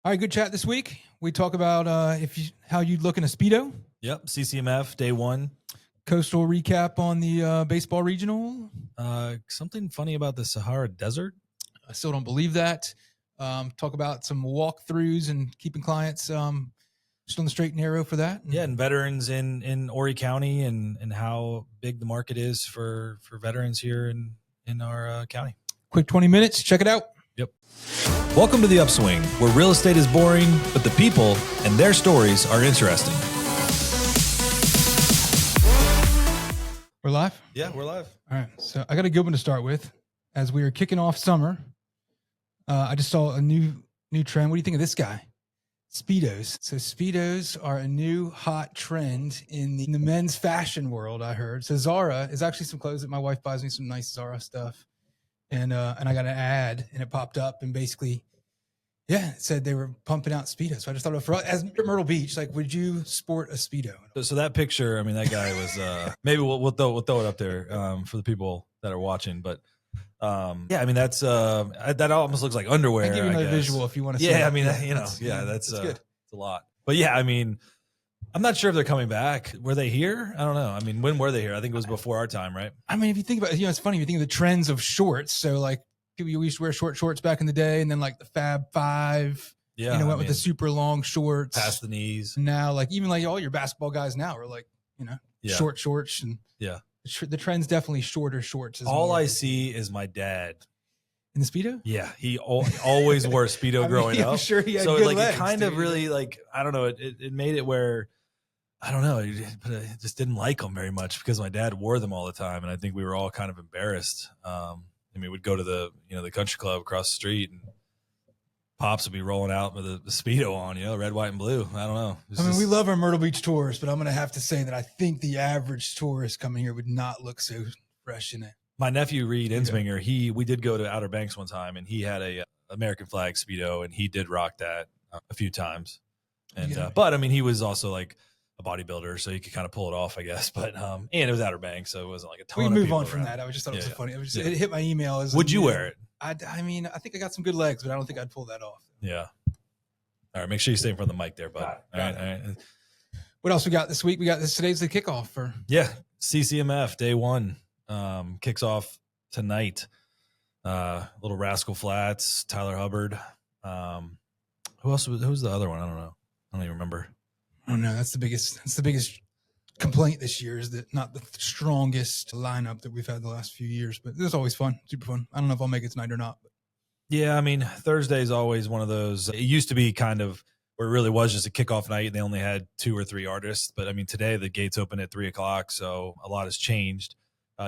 All right, good chat this week. We talk about how you'd look in a Speedo. Yep, CCMF day one. Coastal recap on the baseball regional. Something funny about the Sahara Desert. I still don't believe that. Talk about some walkthroughs and keeping clients just on the straight and narrow for that. Yeah, and veterans in Horry County and how big the market is for veterans here in our county. Quick 20 minutes. Check it out. Yep. Welcome to The Upswing, where real estate is boring, but the people and their stories are interesting. We're live? Yeah, we're live. All right. So I got a good one to start with. As we are kicking off summer, I just saw a new trend. What do you think of this guy? Speedos. So Speedos are a new hot trend in the men's fashion world, I heard. So Zara is actually some clothes that my wife buys me, some nice Zara stuff. And I got an ad and it popped up and basically, yeah, it said they were pumping out Speedos. So I just thought for us, as Myrtle Beach, like, would you sport a Speedo? So that picture, I mean, that guy was maybe we'll throw it up there for the people that are watching. But yeah, I mean, that's that almost looks like underwear. I'll give you another visual if you want to see. Yeah, I mean, that's good. It's a lot. But yeah, I mean, I'm not sure if they're coming back. Were they here? I don't know. I mean, when were they here? I think it was before our time, right? I mean, if you think about it, it's funny. If you think of the trends of shorts. So like people used to wear short shorts back in the day, and then like the Fab Five, went with the super long shorts past the knees. Now, like even like all your basketball guys now are like, short shorts, and the trend's definitely shorter shorts. All I see is my dad. In the Speedo? Yeah, he always wore a Speedo growing up. I'm sure he had so good like legs, it kind of really like, I don't know, it made it where I don't know, but I just didn't like them very much because my dad wore them all the time, and I think we were all kind of embarrassed. I mean, we'd go to the country club across the street, and Pops would be rolling out with the Speedo on, red, white, and blue. I don't know. We love our Myrtle Beach tours, but I'm going to have to say that I think the average tourist coming here would not look so fresh in it. My nephew Reed Insminger, we did go to Outer Banks one time, and he had a American flag Speedo, and he did rock that a few times. And but I mean, he was also like a bodybuilder, so he could kind of pull it off, I guess. But and it was Outer Banks, so it wasn't like a ton. We of move people on from around. that. I just thought it was funny. It hit my email. Would you wear it? I mean, I think I got some good legs, but I don't think I'd pull that off. Yeah. All right, make sure you stay in front of the mic there, bud. All right. What else we got this week? We got today's the kickoff for CCMF day one. Kicks off tonight. Little Rascal Flats, Tyler Hubbard. Who else? Who's the other one? I don't know. I don't even remember. I don't know. That's the biggest complaint this year is that not the strongest lineup that we've had the last few years. But it was always fun, super fun. I don't know if I'll make it tonight or not. But. Yeah, I mean, Thursday is always one of those. It used to be kind of where it really was just a kickoff night, and they only had 2 or 3 artists. But I mean, today the gates open at 3:00, so a lot has changed.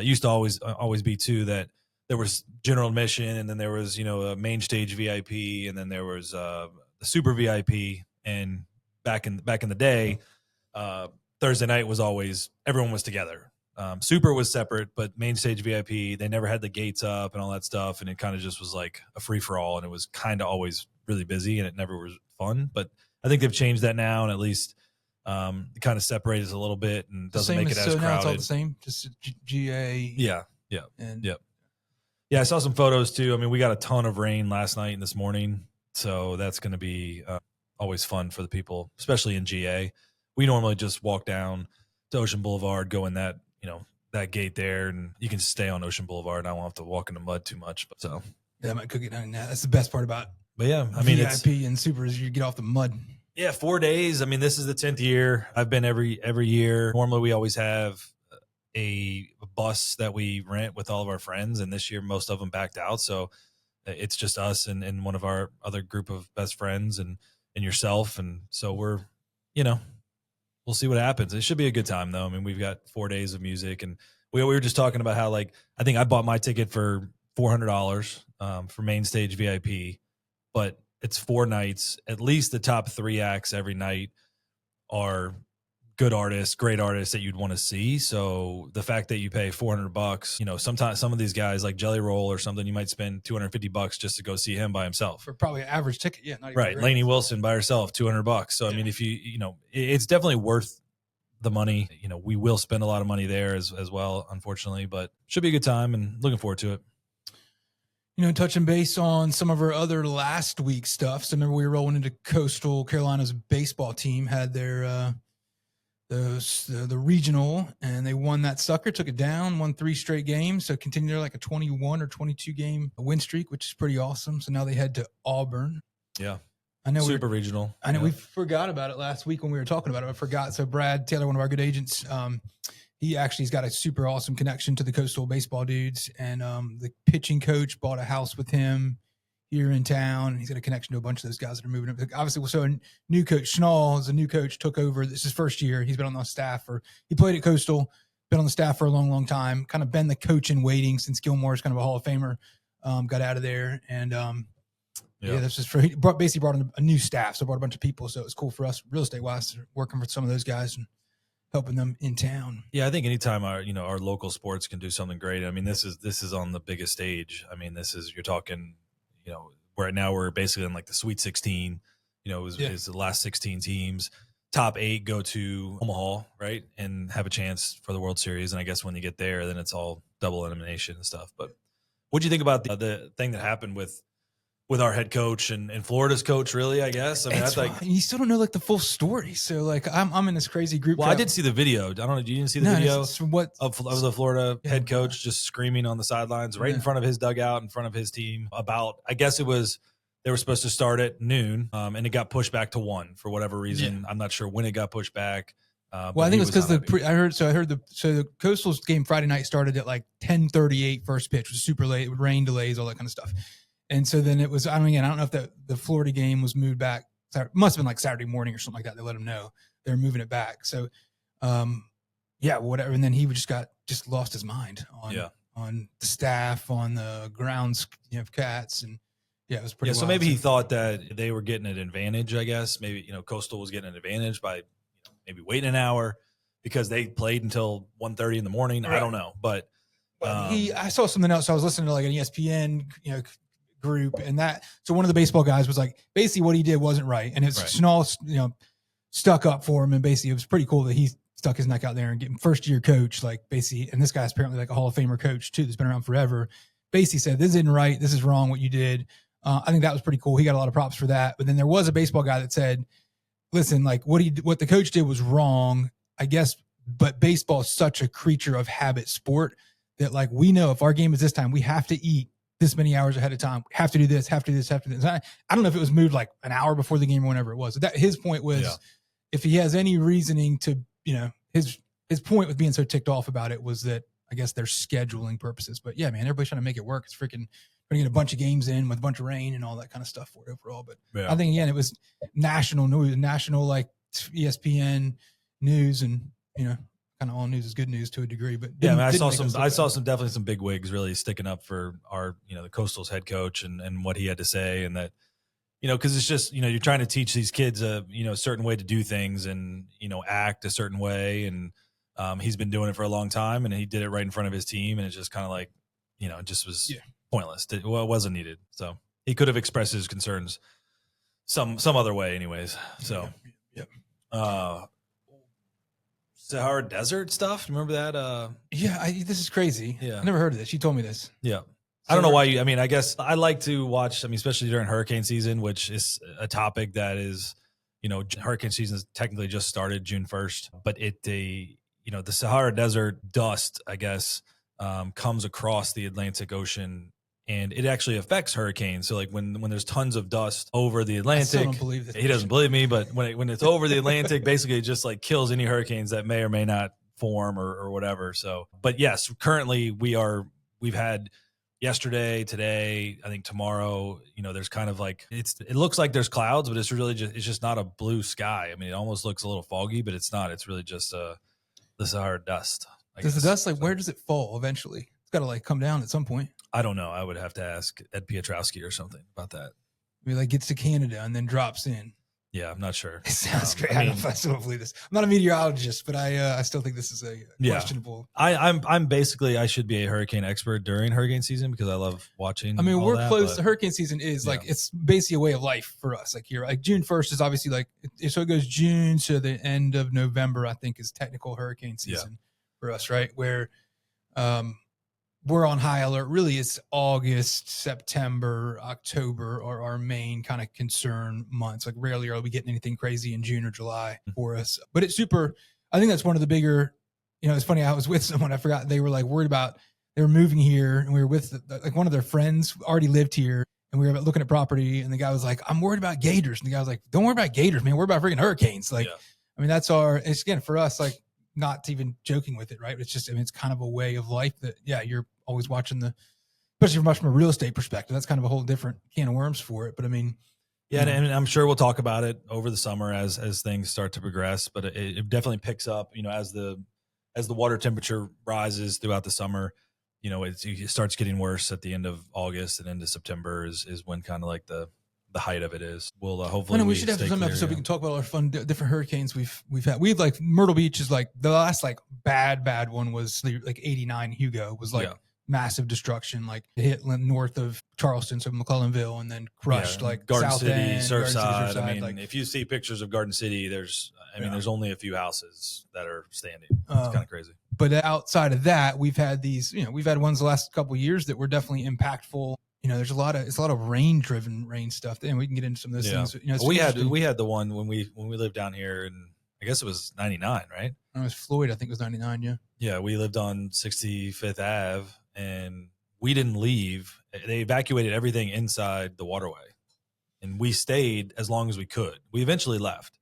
Used to always be too that there was general admission, and then there was a main stage VIP, and then there was the super VIP. And back in the day, Thursday night was always everyone was together. Super was separate, but main stage VIP, they never had the gates up and all that stuff, and it kind of just was like a free for all, and it was kind of always really busy, and it never was fun. But I think they've changed that now, and at least it kind of separates a little bit and doesn't make it as crowded. Now it's all the same, just GA. Yeah. Yeah, I saw some photos too. I mean, we got a ton of rain last night and this morning, so that's going to be always fun for the people, especially in GA. We normally just walk down to Ocean Boulevard, go in that that gate there, and you can stay on Ocean Boulevard, and I won't have to walk in the mud too much. But so that might cook it down. That's the best part about. But yeah, I mean, VIP and super is you get off the mud. Yeah, 4 days. I mean, this is the 10th year. I've been every year. Normally, we always have a bus that we rent with all of our friends, and this year most of them backed out, so it's just us and one of our other group of best friends and yourself, and so we're we'll see what happens. It should be a good time, though. I mean, we've got 4 days of music, and we were just talking about how, like, I think I bought my ticket for $400 for main stage VIP, but it's 4 nights. At least the top 3 acts every night are good artists, great artists that you'd want to see. So the fact that you pay $400, sometimes some of these guys like Jelly Roll or something, you might spend $250 just to go see him by himself for probably an average ticket. Yeah, not even right. Lainey Wilson by herself, $200. So I mean, if it's definitely worth the money. We will spend a lot of money there as well, unfortunately, but should be a good time and looking forward to it. Touching base on some of our other last week stuff. So remember we were rolling into Coastal Carolina's baseball team had their the regional, and they won that sucker, took it down, won 3 straight games. So continued like a 21 or 22 game win streak, which is pretty awesome. So now they head to Auburn. Yeah. I know super regional. I know we forgot about it last week when we were talking about it. I forgot. So Brad Taylor, one of our good agents, he's got a super awesome connection to the Coastal baseball dudes, and the pitching coach bought a house with him here in town. He's got a connection to a bunch of those guys that are moving up. Obviously, so a new coach, Schnall, is a new coach, took over. This is his first year. He's been on the staff he played at Coastal, been on the staff for a long, long time, kind of been the coach in waiting since Gilmore's kind of a Hall of Famer, got out of there. And that's just he basically brought in a new staff. So brought a bunch of people. So it was cool for us real estate wise, working for some of those guys and helping them in town. Yeah, I think anytime our local sports can do something great. I mean, this is on the biggest stage. I mean, you're talking, right now we're basically in like the Sweet 16. Is the last 16 teams. Top 8 go to Omaha, right, and have a chance for the World Series. And I guess when you get there, then it's all double elimination and stuff. But what do you think about the thing that happened with our head coach and Florida's coach, really, I guess? I mean, that's like, you still don't know like the full story. So like I'm in this crazy group. Well, I did see the video. I don't know. You didn't see the video of the Florida head coach just screaming on the sidelines right in front of his dugout, in front of his team about, I guess they were supposed to start at noon, and it got pushed back to 1 for whatever reason. Yeah. I'm not sure when it got pushed back. Well, I think it's because I heard the Coastal's game Friday night started at like 10:38 first pitch, was super late. It would rain delays, all that kind of stuff. And so then it was, I don't know if the Florida game was moved back. Must have been like Saturday morning or something like that. They let him know they're moving it back. So, whatever. And then he just lost his mind on the staff, on the grounds, cats. And it was pretty wild. So maybe he thought that they were getting an advantage, I guess. Maybe, Coastal was getting an advantage by maybe waiting an hour because they played until 1:30 in the morning. Right. I don't know. But I saw something else. I was listening to like an ESPN, group, and so one of the baseball guys was like, basically what he did wasn't right, and it's Schnall, stuck up for him, and basically it was pretty cool that he stuck his neck out there and getting first year coach, like basically, and this guy's apparently like a Hall of Famer coach too that's been around forever, basically said this isn't right, this is wrong what you did. I think that was pretty cool. He got a lot of props for that. But then there was a baseball guy that said, listen, like what the coach did was wrong, I guess, but baseball is such a creature of habit sport that like we know if our game is this time, we have to eat this many hours ahead of time. Have to do this, have to do this, have to do this. I don't know if it was moved like an hour before the game or whenever it was. That his point was, if he has any reasoning to, his point with being so ticked off about it was that I guess they're scheduling purposes. But yeah, man, everybody's trying to make it work. It's freaking bringing a bunch of games in with a bunch of rain and all that kind of stuff for it overall. But I think again, it was national news, like ESPN news, and kind of all news is good news to a degree, but I saw definitely some big wigs really sticking up for our, the Coastal's head coach and what he had to say. And that, cause it's just, you're trying to teach these kids a certain way to do things and, act a certain way. And he's been doing it for a long time, and he did it right in front of his team. And it's just kind of like, it just was pointless. It wasn't needed. So he could have expressed his concerns some other way anyways. So, Sahara Desert stuff. Remember that? This is crazy. Yeah. I never heard of this. You told me this. Yeah. I don't know why I guess I like to watch, especially during hurricane season, which is a topic that is, hurricane season is technically just started June 1st, but the Sahara Desert dust, I guess, comes across the Atlantic Ocean, and it actually affects hurricanes. So like when there's tons of dust over the Atlantic, I still don't believe this. He doesn't believe me, but when it's over the Atlantic, basically it just like kills any hurricanes that may or may not form or whatever. So, but yes, currently we've had yesterday, today, I think tomorrow, there's kind of like, it looks like there's clouds, but it's just not a blue sky. I mean, it almost looks a little foggy, but it's not. It's really just the Sahara dust. Does the dust where does it fall eventually? It's got to like come down at some point. I don't know. I would have to ask Ed Piotrowski or something about that. Maybe like gets to Canada and then drops in. Yeah, I'm not sure. It sounds great. I still don't believe this. I'm not a meteorologist, but I still think this is a questionable. I'm basically, I should be a hurricane expert during hurricane season because I love watching. I mean, we're close. The hurricane season is like, it's basically a way of life for us. Like here, like June 1st is obviously like, so it goes June to the end of November, I think is technical hurricane season for us, right? Where, we're on high alert. Really, it's August, September, October are our main kind of concern months. Like rarely are we getting anything crazy in June or July for us. But it's super. I think that's one of the bigger. It's funny. I was with someone. I forgot they were like worried about. They were moving here, and we were with like one of their friends already lived here, and we were looking at property. And the guy was like, "I'm worried about gators." And the guy was like, "Don't worry about gators, man. Worry about freaking hurricanes." Like, I mean, that's our. It's again for us, like not even joking with it, right? It's just, I mean, it's kind of a way of life that, you're always watching especially from a real estate perspective. That's kind of a whole different can of worms for it. But I mean, and I'm sure we'll talk about it over the summer as things start to progress. But it definitely picks up, as the water temperature rises throughout the summer. It starts getting worse at the end of August and into September is when kind of like the height of it is. We'll hopefully we should have some episode we can talk about our fun different hurricanes we've had. We've like Myrtle Beach is like the last like bad one was like 89 Hugo was like massive destruction, like it hit north of Charleston, so McClellanville, and then crushed like Garden South City, End, Surfside. I mean, like, if you see pictures of Garden City, there's only a few houses that are standing. It's kind of crazy. But outside of that, we've had we've had ones the last couple of years that were definitely impactful. It's a lot of rain stuff, and we can get into some of those things. We had the one when we lived down here, and I guess it was 99, right? It was Floyd. I think it was 99. Yeah, we lived on 65th Ave, and we didn't leave. They evacuated everything inside the waterway, and we stayed as long as we could. We eventually left,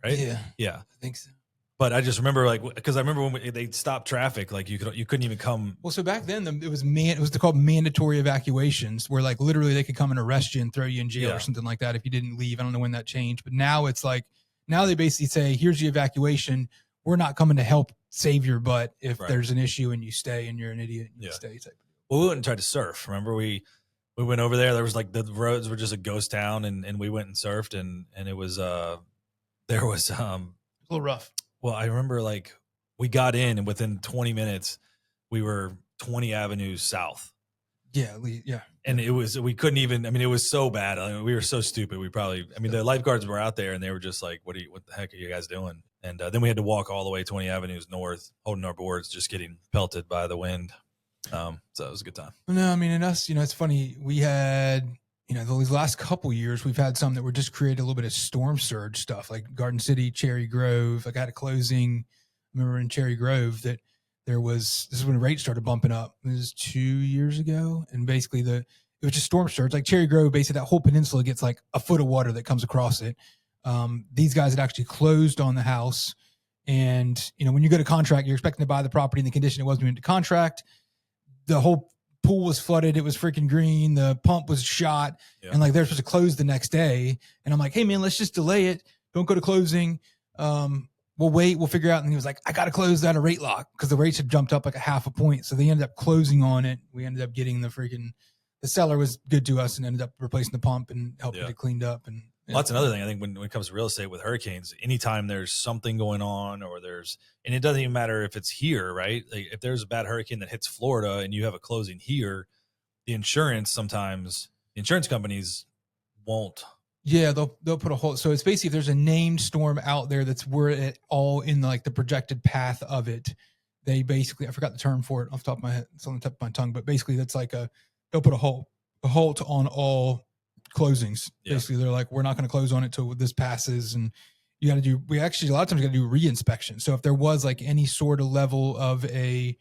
right? Yeah, I think so. But I just remember, because I remember when they stopped traffic, like you couldn't even come. Well, so back then it was called mandatory evacuations, where like literally they could come and arrest you and throw you in jail or something like that if you didn't leave. I don't know when that changed, but now it's like they basically say, "Here's the evacuation. We're not coming to help save your butt if there's an issue and you stay and you're an idiot and you stay." Type. Well, we went and tried to surf. Remember we went over there. There was like the roads were just a ghost town, and we went and surfed, and it was there was a little rough. Well, I remember we got in, and within 20 minutes, we were 20 avenues south. Yeah. And we couldn't even, I mean, it was so bad. I mean, we were so stupid. The lifeguards were out there, and they were just like, what the heck are you guys doing? And then we had to walk all the way 20 avenues north, holding our boards, just getting pelted by the wind. So it was a good time. No, I mean, and us, it's funny. We had, these last couple years, we've had some that were just created a little bit of storm surge stuff, like Garden City, Cherry Grove. I got a closing. I remember in Cherry Grove that this is when rates started bumping up. It was 2 years ago. And basically it was just storm surge. Like Cherry Grove, basically that whole peninsula gets like a foot of water that comes across it. These guys had actually closed on the house. And, when you go to contract, you're expecting to buy the property in the condition it was when you went to contract. The whole pool was flooded. It was freaking green. The pump was shot. Yeah. And they're supposed to close the next day. And I'm like, hey man, let's just delay it. Don't go to closing. We'll wait. We'll figure out. And he was like, I got to close that a rate lock because the rates had jumped up like a half a point. So they ended up closing on it. We ended up getting the seller was good to us and ended up replacing the pump and helping get it cleaned up. And that's another thing. I think when it comes to real estate with hurricanes, anytime there's something going on and it doesn't even matter if it's here, right? Like if there's a bad hurricane that hits Florida and you have a closing here, the insurance companies won't. Yeah, they'll put a whole. So it's basically if there's a named storm out there we're at all in the projected path of it. They basically, I forgot the term for it off the top of my head. It's on the tip of my tongue, but basically that's they'll put a halt on all closings. Yeah. Basically, they're like, we're not going to close on it till this passes, and you got to do. We actually a lot of times got to do re-inspection. So if there was any sort of level of again,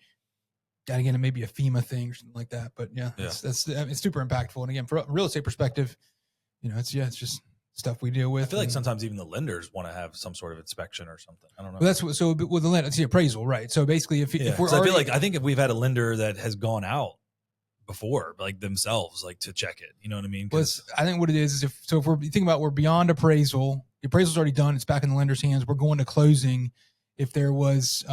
it may be a FEMA thing or something like that. But it's super impactful. And again, from a real estate perspective, it's just stuff we deal with. I feel like sometimes even the lenders want to have some sort of inspection or something. I don't know. Well, that's with the lender, it's the appraisal, right? So basically, if we're I think if we've had a lender that has gone out before, themselves, to check it, you know what I mean? I think what it is if we're thinking about we're beyond appraisal, the appraisal's already done, it's back in the lender's hands. We're going to closing. If there was,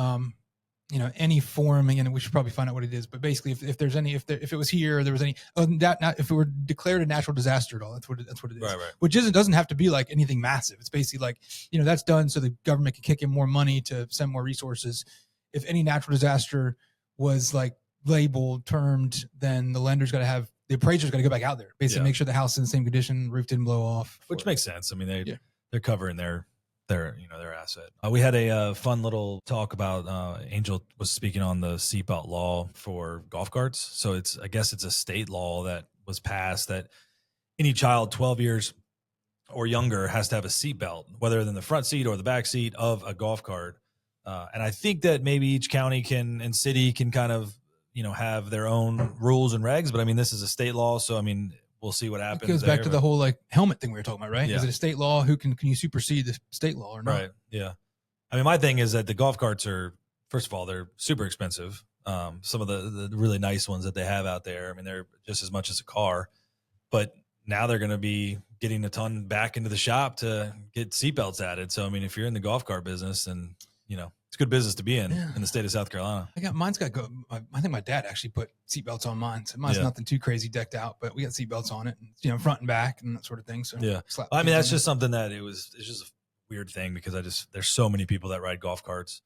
any form, again, we should probably find out what it is. But basically, if there's any, if it was here, there was any, if it were declared a natural disaster at all, that's what it is. Right. Which doesn't have to be anything massive. It's basically that's done so the government can kick in more money to send more resources. If any natural disaster was labeled, termed, then the lender's got to have the appraiser's got to go back out there, basically make sure the house is in the same condition, roof didn't blow off. Which makes sense. I mean, they're covering their their asset. We had a fun little talk about Angel was speaking on the seatbelt law for golf carts. So I guess it's a state law that was passed that any child 12 years or younger has to have a seatbelt, whether in the front seat or the back seat of a golf cart. And I think that maybe each county and city can kind of, have their own rules and regs. But I mean, this is a state law. So, I mean, we'll see what happens. It goes back to the whole like helmet thing we were talking about, right? Yeah. Is it a state law? Who can you supersede the state law or not? Right. Yeah. I mean, my thing is that the golf carts are, first of all, they're super expensive. Some of the really nice ones that they have out there, I mean, they're just as much as a car, but now they're going to be getting a ton back into the shop to get seatbelts added. So, I mean, if you're in the golf cart business, and it's good business to be in the state of South Carolina. Mine's got go. I think my dad actually put seatbelts on mine. So mine's nothing too crazy decked out, but we got seatbelts on it, and, front and back and that sort of thing. So I mean, that's just something that it's just a weird thing because there's so many people that ride golf carts,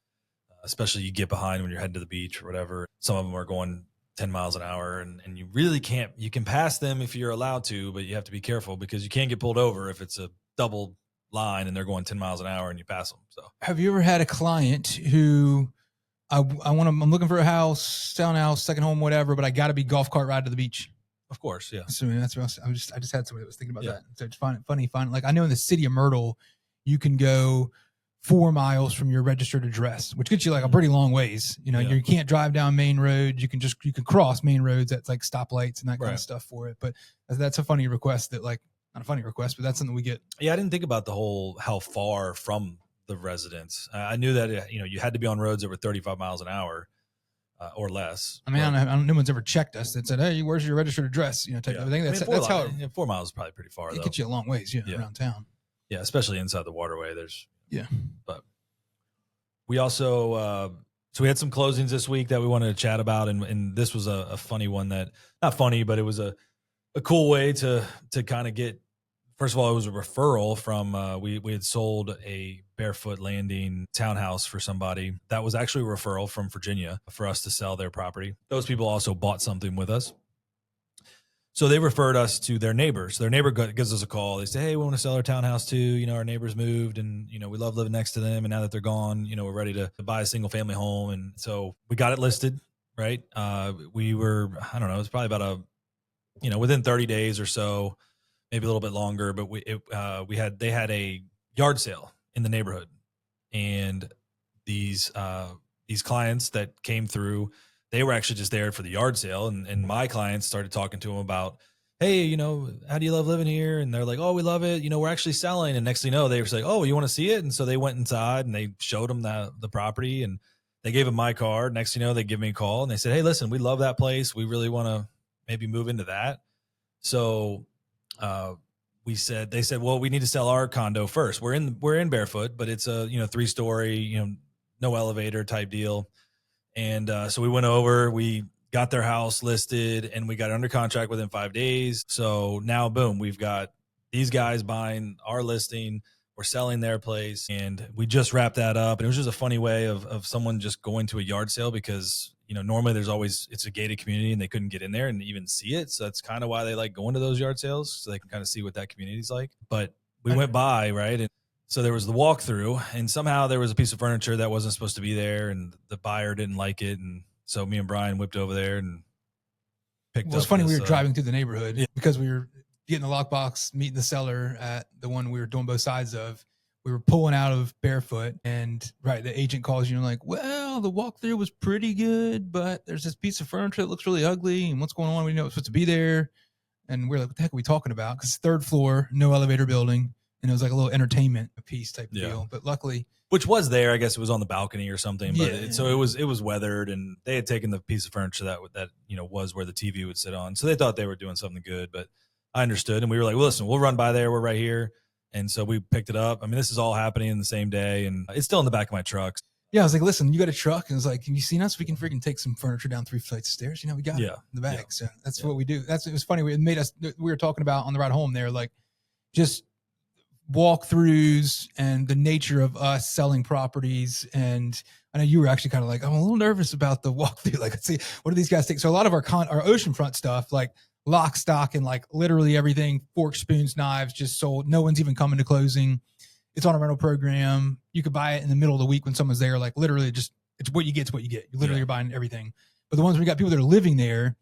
especially you get behind when you're heading to the beach or whatever. Some of them are going 10 miles an hour and you really can't, you can pass them if you're allowed to, but you have to be careful because you can't get pulled over if it's a double line and they're going 10 miles an hour and you pass them. So have you ever had a client who I'm looking for a house, townhouse, second home, whatever, but I got to be golf cart ride to the beach? Of course. Yeah. So that's what I just had somebody that was thinking about that. So it's funny. Like I know in the city of Myrtle, you can go 4 miles from your registered address, which gets you like a pretty long ways. You can't drive down main roads. You can cross main roads at like stoplights and that kind of stuff for it. But that's a funny request that like, not a funny request, but that's something we get. Yeah. I didn't think about how far from the residence. I knew that, you had to be on roads that were 35 miles an hour or less. I mean, I don't know, no one's ever checked us that said, hey, where's your registered address? Type of thing. That's how 4 miles is probably pretty far. It gets you a long ways, around town. Yeah. Especially inside the waterway. Yeah. But we also, so we had some closings this week that we wanted to chat about. And this was a funny one that, not funny, but it was a cool way to kind of get, first of all, it was a referral from, we had sold a Barefoot Landing townhouse for somebody. That was actually a referral from Virginia for us to sell their property. Those people also bought something with us. So they referred us to their neighbors. Their neighbor gives us a call. They say, hey, we want to sell our townhouse too. Our neighbors moved and, we love living next to them. And now that they're gone, we're ready to buy a single family home. And so we got it listed, right? We were, I don't know, it was probably about within 30 days or so, maybe a little bit longer, but they had a yard sale in the neighborhood. And these clients that came through, they were actually just there for the yard sale. And my clients started talking to them about, hey, how do you love living here? And they're like, oh, we love it. We're actually selling. And next thing you know, they were like, oh, you want to see it? And so they went inside and they showed them the property and they gave them my card. Next thing you know, they give me a call and they said, hey, listen, we love that place. We really want to maybe move into that. So they said, well, we need to sell our condo first. We're in Barefoot, but it's a, 3-story, no elevator type deal. And so we went over, we got their house listed and we got under contract within 5 days. So now, boom, we've got these guys buying our listing. We're selling their place and we just wrapped that up. And it was just a funny way of someone just going to a yard sale because, normally it's a gated community and they couldn't get in there and even see it. So that's kind of why they like going to those yard sales so they can kind of see what that community's like. But we went by, right? And so there was the walkthrough and somehow there was a piece of furniture that wasn't supposed to be there and the buyer didn't like it. And so me and Brian whipped over there and picked up. It's funny. We were driving through the neighborhood because we were getting the lockbox, meeting the seller at the one we were doing both sides of. We were pulling out of Barefoot and the agent calls you like, well, the walkthrough was pretty good, but there's this piece of furniture that looks really ugly. And what's going on? We know it's supposed to be there. And we're like, what the heck are we talking about? Because 3rd floor, no elevator building. And it was like a little entertainment piece type of deal. But luckily, which was there, I guess it was on the balcony or something. But so it was weathered, and they had taken the piece of furniture that was where the TV would sit on. So they thought they were doing something good. But I understood, and we were like, well, listen, we'll run by there. We're right here, and so we picked it up. I mean, this is all happening in the same day, and it's still in the back of my truck. Yeah, I was like, listen, you got a truck, and I was like, have you seen us? We can freaking take some furniture down 3 flights of stairs. We got it in the bag. So that's what we do. It was funny. We were talking about on the ride home there, like just walkthroughs and the nature of us selling properties. And I know you were actually kind of like, I'm a little nervous about the walkthrough. Like, let's see, what do these guys think? So a lot of our oceanfront stuff, like lock, stock, and like literally everything, forks, spoons, knives, just sold. No one's even coming to closing. It's on a rental program. You could buy it in the middle of the week when someone's there. Like literally, just it's what you get. It's what you get. You literally are buying everything. But the ones where you got people that are living there,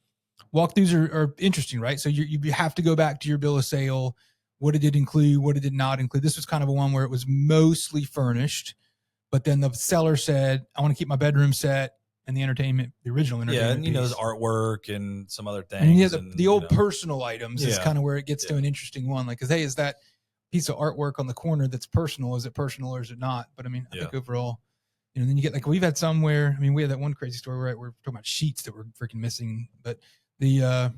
walkthroughs are interesting, right? So you have to go back to your bill of sale. What it did include, what it did not include. This was kind of a one where it was mostly furnished, but then the seller said, "I want to keep my bedroom set and the original entertainment." Yeah, and piece. there's artwork and some other things. And yeah, the old personal items is kind of where it gets to an interesting one. Like, because hey, is that piece of artwork on the corner that's personal? Is it personal or is it not? But I mean, I think overall, then you get like we've had some where we had that one crazy story where we're talking about sheets that were freaking missing, but the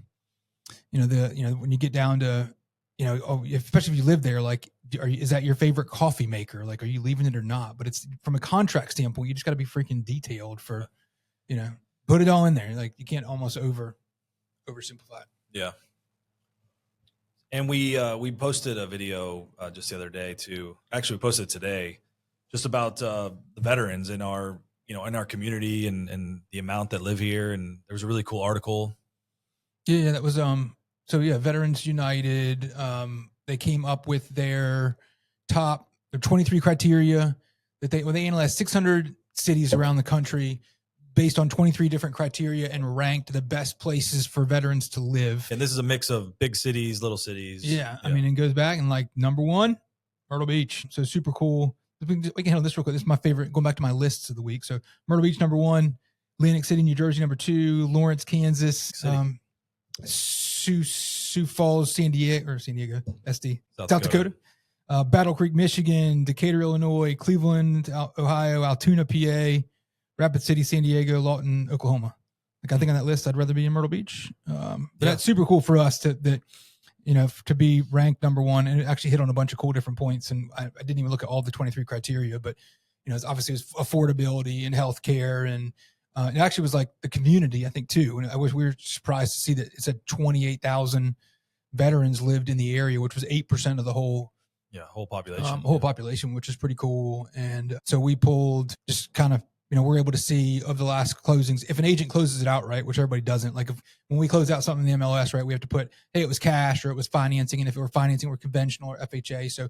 when you get down to especially if you live there, like is that your favorite coffee maker? Like, are you leaving it or not? But it's from a contract standpoint, you just got to be freaking detailed for put it all in there. Like you can't almost oversimplify it. Yeah. And we posted a video just the other day too. Actually, we posted it today, just about the veterans in our in our community and the amount that live here. And there was a really cool article. Yeah, that was Veterans United. They came up with their 23 criteria that they analyzed 600 cities around the country based on 23 different criteria and ranked the best places for veterans to live. And this is a mix of big cities, little cities. Yeah. I mean, it goes back and like number 1, Myrtle Beach. So super cool. We can handle this real quick. This is my favorite, going back to my lists of the week. So Myrtle Beach, number 1, Atlantic City, New Jersey, number 2, Lawrence, Kansas, Sioux Falls, San Diego, SD, South Dakota. Battle Creek, Michigan, Decatur, Illinois, Cleveland, Ohio, Altoona, PA, Rapid City, San Diego, Lawton, Oklahoma. Like I think on that list, I'd rather be in Myrtle Beach. But that's super cool for us to be ranked number 1, and it actually hit on a bunch of cool different points. And I didn't even look at all the 23 criteria, but it's obviously it was affordability and healthcare, and it actually was like the community, I think too. And we were surprised to see that it said 28,000 veterans lived in the area, which was 8% of the whole population, which is pretty cool. And so we pulled just kind of, we're able to see of the last closings, if an agent closes it outright, which everybody doesn't, like when we close out something in the MLS, right, we have to put, hey, it was cash or it was financing. And if it were financing, we're conventional or FHA. So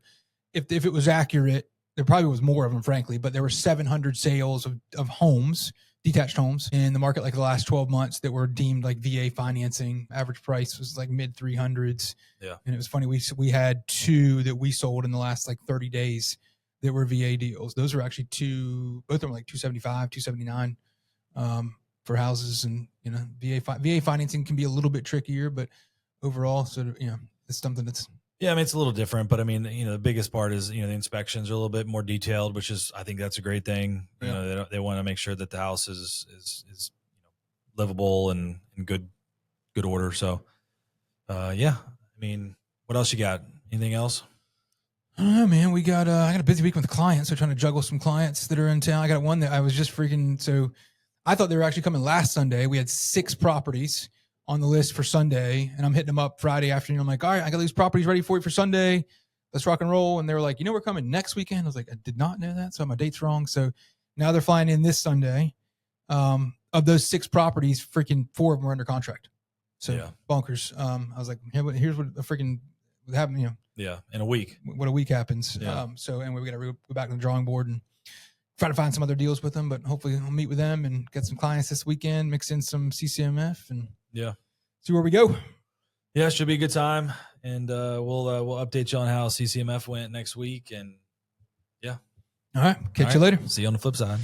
if it was accurate, there probably was more of them, frankly, but there were 700 sales of homes, detached homes in the market, like the last 12 months that were deemed like VA financing. Average price was like mid 300s. Yeah. And it was funny. We had 2 that we sold in the last like 30 days that were VA deals. Those were actually both of them like 275, 279 for houses. And, VA financing can be a little bit trickier, but overall, it's something that's. Yeah, I mean, it's a little different, but I mean, the biggest part is, the inspections are a little bit more detailed, which is, I think that's a great thing. They want to make sure that the house is livable and in good order. So, I mean, what else you got? Anything else? I don't know, man. I got a busy week with clients. So trying to juggle some clients that are in town. I got one that I was just so I thought they were actually coming last Sunday. We had 6 properties on the list for Sunday, and I'm hitting them up Friday afternoon. I'm like, all right, I got these properties ready for you for Sunday. Let's rock and roll. And they were like, we're coming next weekend. I was like, I did not know that. So my date's wrong. So now they're flying in this Sunday. Of those 6 properties, freaking 4 of them were under contract. So bonkers. I was like, here's what a freaking happened, Yeah, in a week. What a week happens. Yeah. And we got to go back to the drawing board and try to find some other deals with them. But hopefully I'll meet with them and get some clients this weekend, mix in some CCMF and see where we go. Yeah, it should be a good time. And we'll update you on how CCMF went next week. And all right, catch you later. See you on the flip side.